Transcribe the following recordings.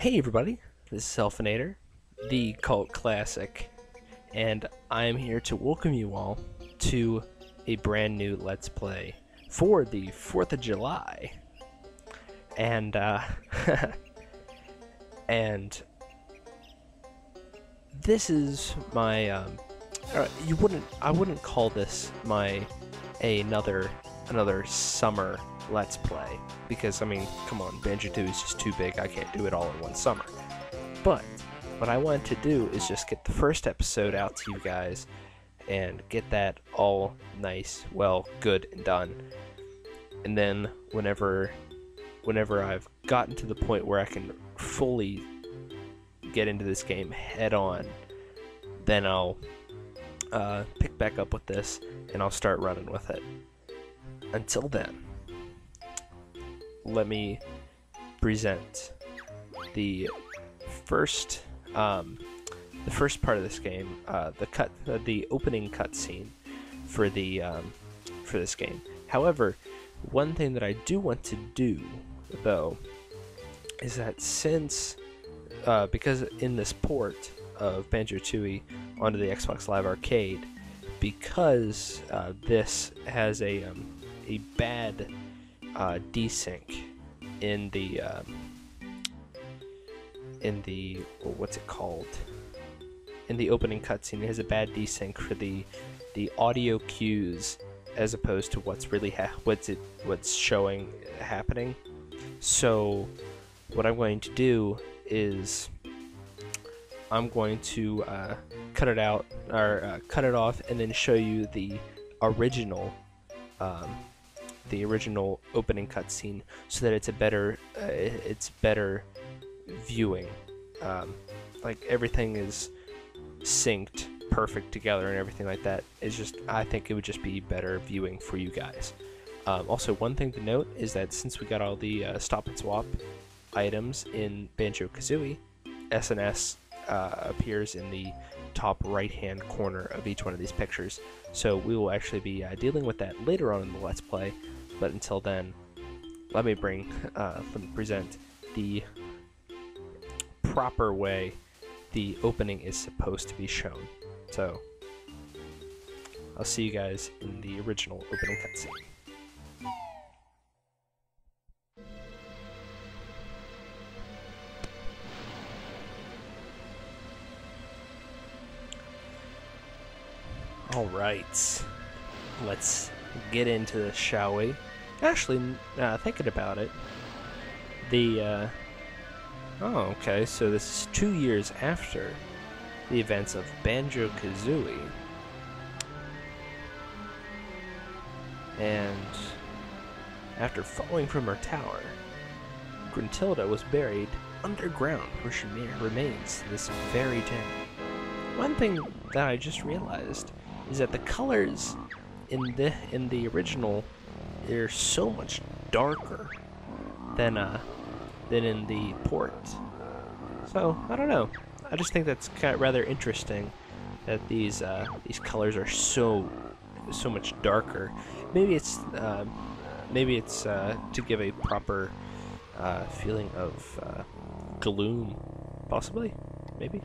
Hey everybody, this is Helfinator, the cult classic, and I am here to welcome you all to a brand new Let's Play for the 4th of July. And, and this is my, I wouldn't call this another summer Let's Play, because, I mean, come on, Banjo-Tooie is just too big, I can't do it all in one summer. But what I wanted to do is just get the first episode out to you guys and get that all nice, well, good, and done. And then whenever I've gotten to the point where I can fully get into this game head on, then I'll pick back up with this and I'll start running with it. Until then, let me present the first part of this game, the opening cutscene for this game. However, one thing that I do want to do, though, is that since because in this port of Banjo-Tooie onto the Xbox Live Arcade, because this has a bad desync in the what's it called? In the opening cutscene, it has a bad desync for the audio cues as opposed to what's really what's showing happening. So what I'm going to do is I'm going to cut it out or cut it off and then show you the original opening cutscene so that it's better viewing. Like everything is synced perfect together and everything like that. It's just, I think it would just be better viewing for you guys. Also, one thing to note is that since we got all the stop and swap items in Banjo-Kazooie, SNS appears in the top right hand corner of each one of these pictures. So we will actually be dealing with that later on in the Let's Play, but until then, let me present the proper way the opening is supposed to be shown. So I'll see you guys in the original opening cutscene. Alright, let's get into this, shall we? Actually, thinking about it, oh, okay, so this is 2 years after the events of Banjo-Kazooie. And after falling from her tower, Gruntilda was buried underground where she remains to this very day. One thing that I just realized is that the colors in the original are so much darker than in the port. So I don't know. I just think that's kind of rather interesting that these colors are so much darker. Maybe it's to give a proper feeling of gloom, possibly. Maybe,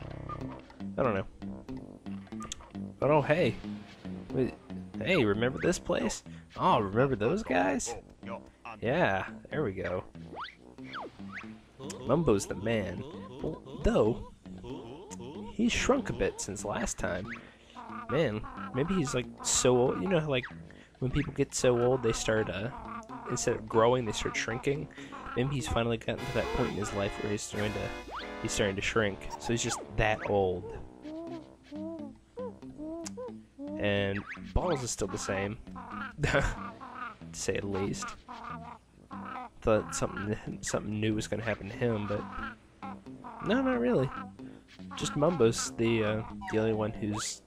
I don't know. But oh hey, hey, remember this place? Oh, remember those guys? Yeah, there we go. Mumbo's the man. Well, though, he's shrunk a bit since last time. Man, maybe he's like so old. You know, like when people get so old, they start instead of growing, they start shrinking. Maybe he's finally gotten to that point in his life where he's starting to shrink. So he's just that old. And Balls is still the same, to say the least. Thought something new was gonna happen to him, but no, not really. Just Mumbo's the only one who's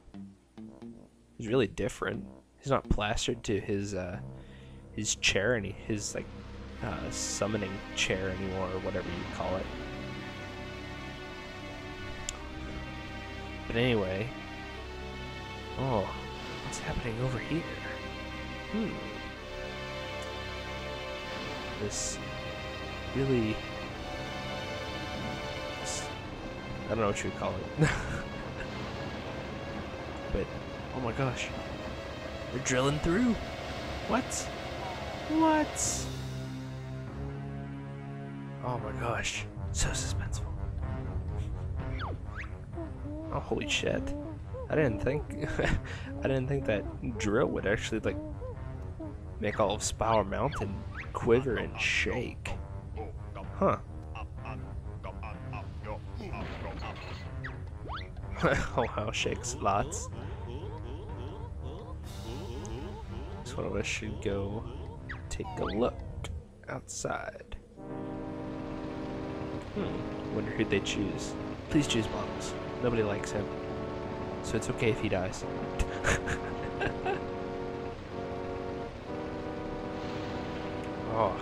really different. He's not plastered to his chair his like summoning chair anymore, or whatever you call it. But anyway, oh, what's happening over here? This really I don't know what you would call it. But, oh my gosh. They're drilling through. What? What? Oh my gosh. So suspenseful. Oh, holy shit. I didn't think I didn't think that drill would actually like make all of Spiral Mountain quiver and shake. Huh. Oh wow, shakes lots. So one of us should go take a look outside. Wonder who'd they choose. Please choose Bottles. Nobody likes him. So it's okay if he dies. Oh.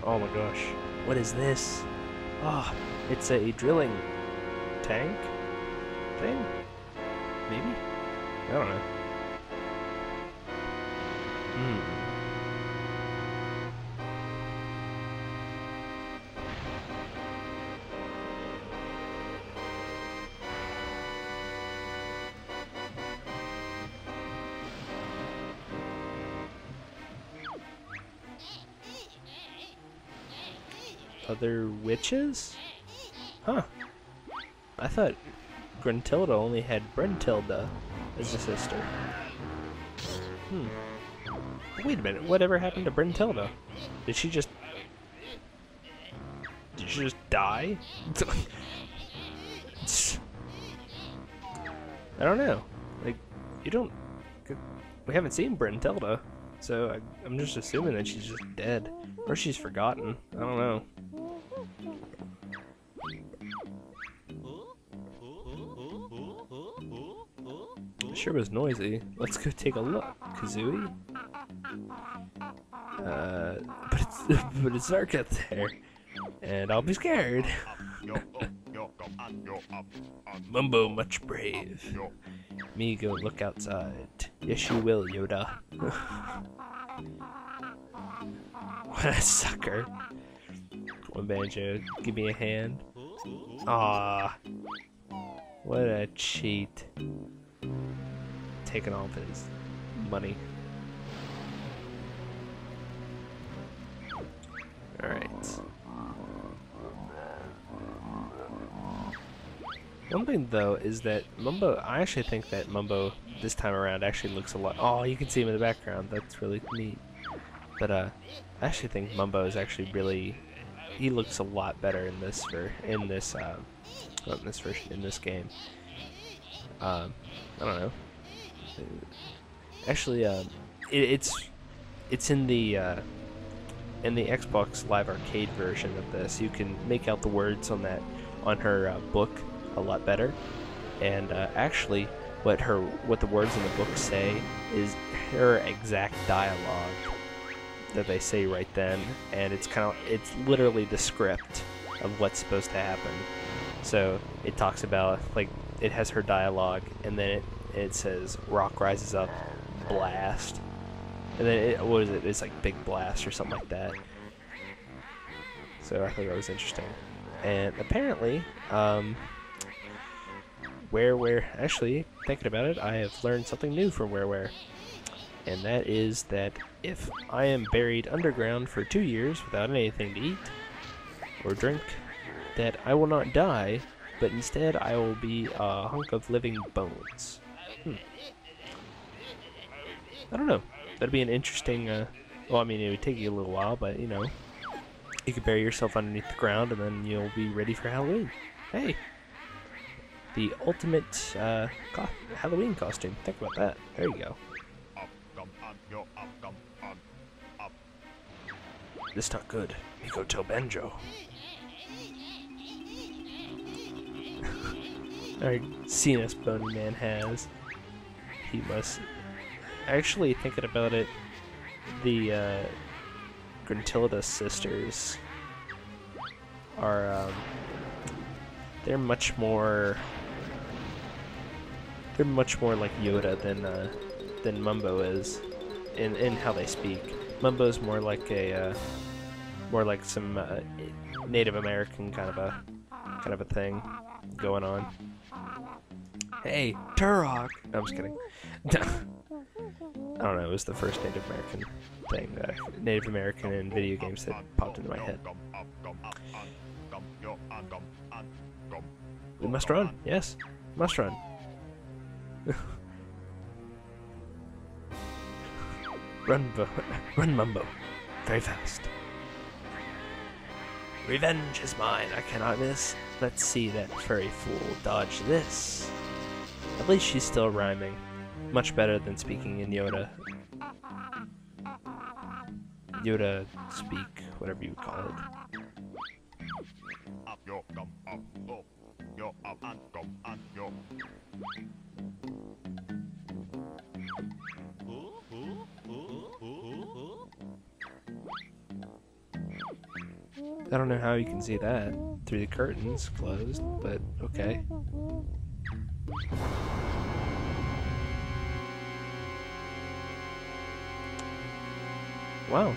Oh my gosh. What is this? Oh, it's a drilling tank thing? Maybe? I don't know. Other witches? Huh. I thought Gruntilda only had Bruntilda as a sister. Wait a minute, whatever happened to Bruntilda? Did she just die? I don't know. Like, we haven't seen Bruntilda, so I'm just assuming that she's just dead. Or she's forgotten. I don't know. Sure was noisy. Let's go take a look, Kazooie. But it's dark out there, and I'll be scared. Mumbo much brave. Me go look outside. Yes, you will, Yoda. What a sucker. Come on, Banjo, give me a hand. Ah, what a cheat. Taking all of his money. Alright. One thing though is that Mumbo, I actually think that Mumbo this time around actually looks a lot. Oh, you can see him in the background. That's really neat. But I actually think Mumbo is actually really. He looks a lot better in this game. I don't know. Actually, it's in the Xbox Live Arcade version of this. You can make out the words on her book a lot better, and actually, what the words in the book say is her exact dialogue that they say right then, and it's literally the script of what's supposed to happen. So it talks about, like, it has her dialogue, and then it says rock rises up, blast, and then what is it? It's like big blast or something like that. So I thought that was interesting. And apparently, actually, thinking about it, I have learned something new from WarWare. And that is that if I am buried underground for 2 years without anything to eat or drink, that I will not die, but instead I will be a hunk of living bones. I don't know. That'd be an interesting, well, I mean, it would take you a little while, but, you know, you could bury yourself underneath the ground and then you'll be ready for Halloween. Hey! The ultimate, Halloween costume. Think about that. There you go. This not good. You go tell Banjo. Alright, seen us Bony Man has. He must. Actually, thinking about it, the Gruntilda sisters are they're much more like Yoda than Mumbo is in how they speak. Mumbo's more like some Native American kind of a thing. going on. Hey, Turok! No, I'm just kidding. I don't know, it was the first Native American thing, Native American in video games that popped into my head. We must run, yes, must run. Run, Mumbo, very fast. Revenge is mine, I cannot miss. Let's see that furry fool dodge this. At least she's still rhyming. Much better than speaking in Yoda. Yoda speak, whatever you would call it. I don't know how you can see that through the curtains closed, but okay. Wow.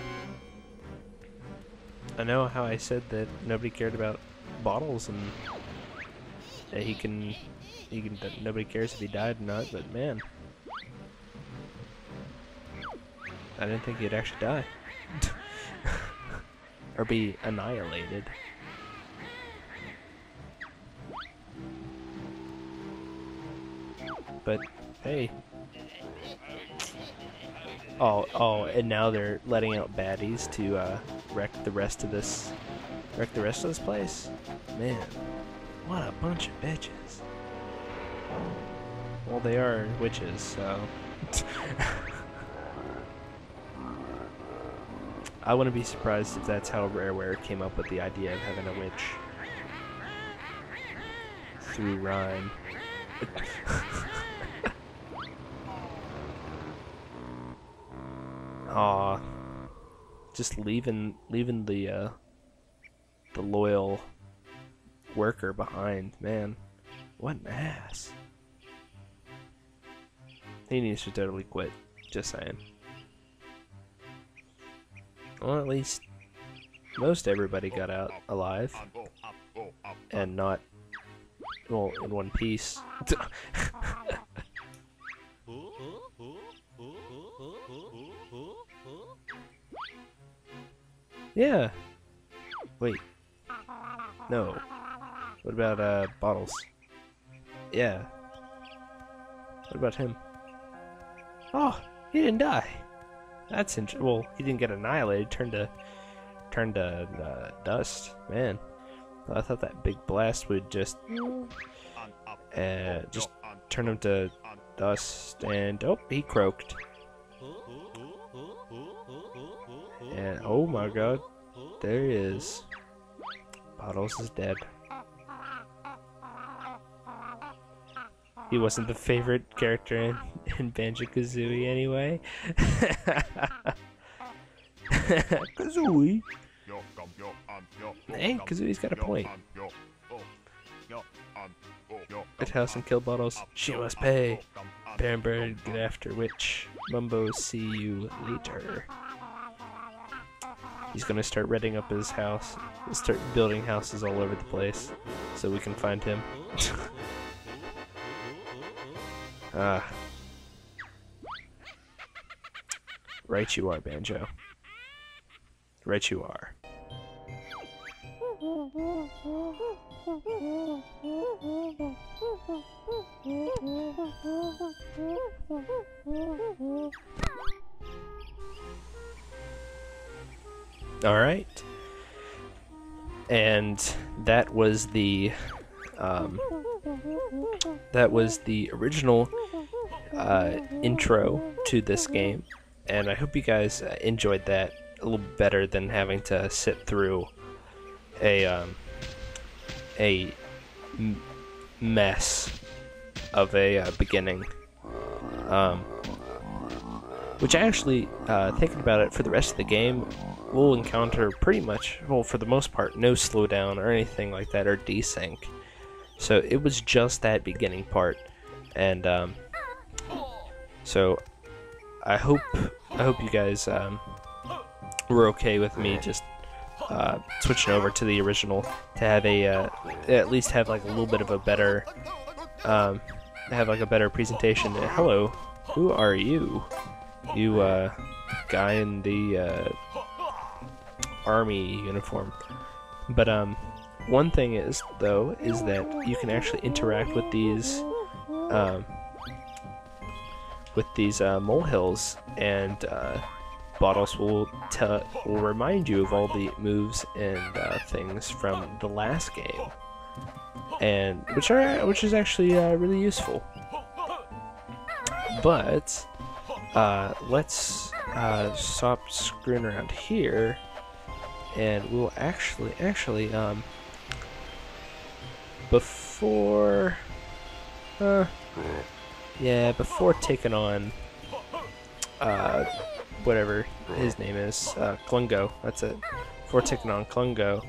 I know how I said that nobody cared about bottles and that that nobody cares if he died or not, but man. I didn't think he'd actually die. Or be annihilated. But hey. Oh, and now they're letting out baddies to wreck the rest of this place. Man, what a bunch of bitches. Well, they are witches, so I wouldn't be surprised if that's how Rareware came up with the idea of having a witch through rhyme. Aw, just leaving the loyal worker behind, man. What an ass. He needs to totally quit, just saying. Well, at least most everybody got out alive. And not, well, in one piece. Yeah. Wait. No. What about, Bottles? Yeah. What about him? Oh, he didn't die. That's interesting. Well, he didn't get annihilated. Turned to dust. Man, I thought that big blast would just turn him to dust. And oh, he croaked. And oh my God, there he is. Bottles is dead. He wasn't the favorite character in Banjo-Kazooie anyway. Kazooie? Hey, Kazooie's got a point. At house and kill Bottles. She must pay. Bird, get after Witch. Mumbo, see you later. He's gonna start renting up his house. Start building houses all over the place so we can find him. Right you are, Banjo. Right you are. Alright. And that was the original intro to this game, and I hope you guys enjoyed that a little better than having to sit through a mess of a beginning. Which actually, thinking about it, for the rest of the game, we'll encounter pretty much, well, for the most part, no slowdown or anything like that, or desync. So it was just that beginning part, and so I hope you guys were okay with me just switching over to the original to have at least have like a little bit of a better have like a better presentation. Hello, who are you? You guy in the army uniform. But one thing is that you can actually interact with these molehills, and Bottles will remind you of all the moves and things from the last game, and which is actually really useful. But let's stop screwing around here, and we'll actually before taking on whatever his name is, Klungo, that's it. Before taking on Klungo,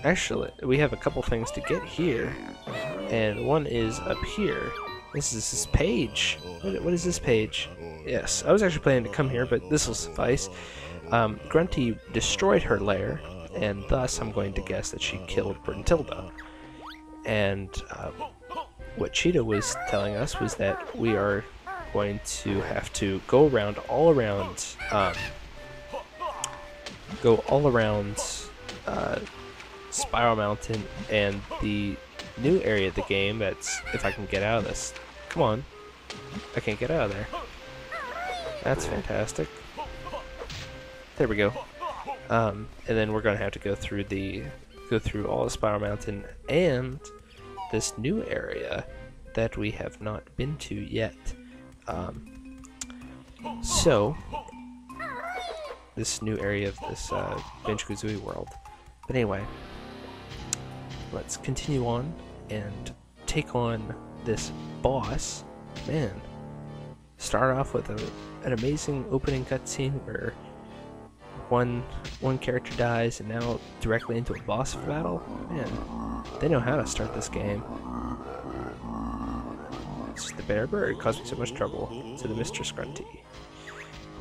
actually, we have a couple things to get here, and one is up here. This is this page. What is this page? Yes, I was actually planning to come here, but this will suffice. Grunty destroyed her lair, and thus I'm going to guess that she killed Brentilda. And what Cheetah was telling us was that we are going to have to go all around Spiral Mountain and the new area of the game. That's, if I can get out of this. Come on, I can't get out of there. That's fantastic. There we go. And then we're gonna have to go through all of Spiral Mountain and this new area that we have not been to yet. So this new area of this Banjo-Kazooie world. But anyway, let's continue on and take on this boss. Man, start off with an amazing opening cutscene where one character dies, and now directly into a boss battle. Man, they know how to start this game. It's just the bear bird caused me so much trouble, to the Mistress Grunty.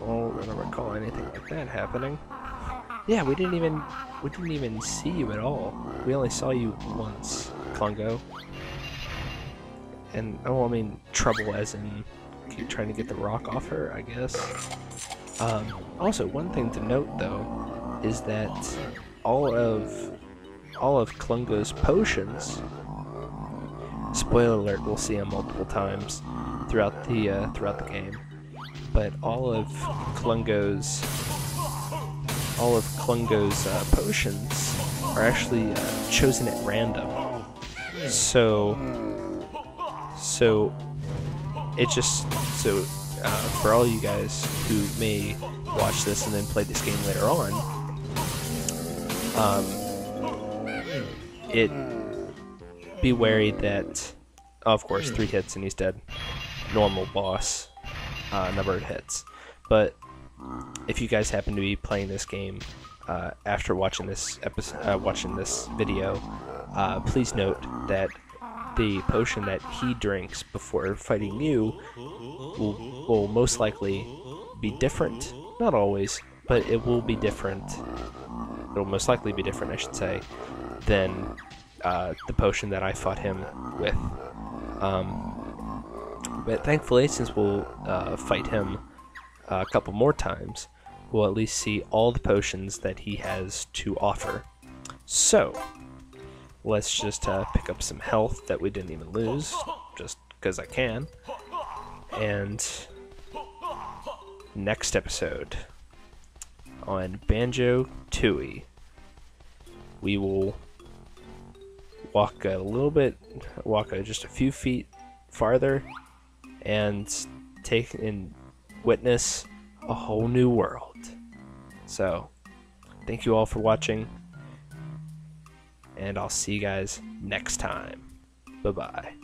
Oh, I don't recall anything like that happening. Yeah, we didn't even see you at all. We only saw you once, Klungo. And oh, I mean trouble as in keep trying to get the rock off her, I guess. Also, one thing to note though is that all of Klungo's potions, spoiler alert, we'll see them multiple times throughout the game, but all of Klungo's potions are actually chosen at random. So for all you guys who may watch this and then play this game later on, be wary that, of course, 3 hits and he's dead. Normal boss number of hits. But if you guys happen to be playing this game after watching this video, please note that the potion that he drinks before fighting you will most likely be different. Not always, but it will be different. It'll most likely be different, I should say, than the potion that I fought him with. But thankfully, since we'll fight him a couple more times, we'll at least see all the potions that he has to offer. So let's just pick up some health that we didn't even lose, just because I can. And next episode on Banjo-Tooie, we will walk just a few feet farther and take and witness a whole new world. So, thank you all for watching, and I'll see you guys next time. Bye-bye.